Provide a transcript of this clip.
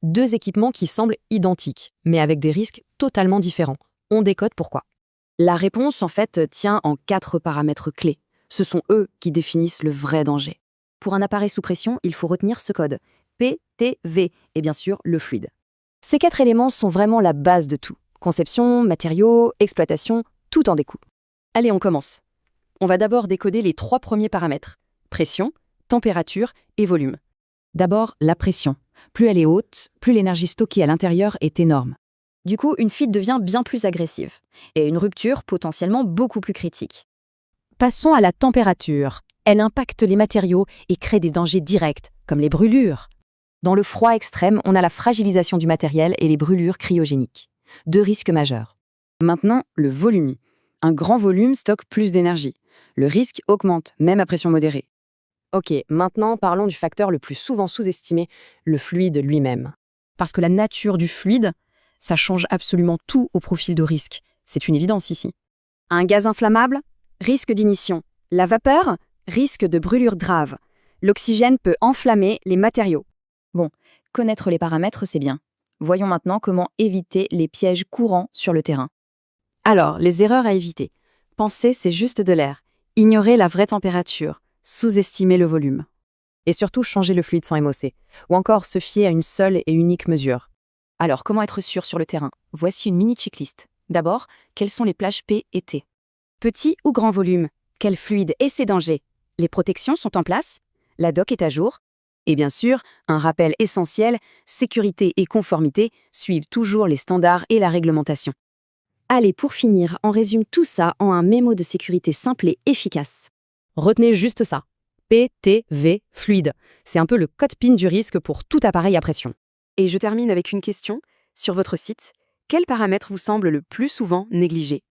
Deux équipements qui semblent identiques, mais avec des risques totalement différents. On décode pourquoi. La réponse, en fait, tient en 4 paramètres clés. Ce sont eux qui définissent le vrai danger. Pour un appareil sous pression, il faut retenir ce code. PTV et bien sûr le fluide. Ces 4 éléments sont vraiment la base de tout. Conception, matériaux, exploitation, tout en découle. Allez, on commence. On va d'abord décoder les 3 premiers paramètres. Pression, température et volume. D'abord, la pression. Plus elle est haute, plus l'énergie stockée à l'intérieur est énorme. Du coup, une fuite devient bien plus agressive et une rupture potentiellement beaucoup plus critique. Passons à la température. Elle impacte les matériaux et crée des dangers directs, comme les brûlures. Dans le froid extrême, on a la fragilisation du matériel et les brûlures cryogéniques. 2 risques majeurs. Maintenant, le volume. Un grand volume stocke plus d'énergie. Le risque augmente, même à pression modérée. Ok, maintenant parlons du facteur le plus souvent sous-estimé, le fluide lui-même. Parce que la nature du fluide, ça change absolument tout au profil de risque. C'est une évidence ici. Un gaz inflammable, risque d'ignition. La vapeur, risque de brûlure grave. L'oxygène peut enflammer les matériaux. Bon, connaître les paramètres, c'est bien. Voyons maintenant comment éviter les pièges courants sur le terrain. Alors, les erreurs à éviter. Penser, c'est juste de l'air. Ignorer la vraie température. Sous-estimer le volume. Et surtout changer le fluide sans émosser, ou encore se fier à une seule et unique mesure. Alors, comment être sûr sur le terrain? Voici une mini checklist. D'abord, quelles sont les plages P et T? Petit ou grand volume? Quel fluide et ses dangers? Les protections sont en place? La doc est à jour? Et bien sûr, un rappel essentiel, sécurité et conformité suivent toujours les standards et la réglementation. Allez, pour finir, on résume tout ça en un mémo de sécurité simple et efficace. Retenez juste ça. PTV, fluide. C'est un peu le code PIN du risque pour tout appareil à pression. Et je termine avec une question. Sur votre site, quel paramètre vous semble le plus souvent négligé?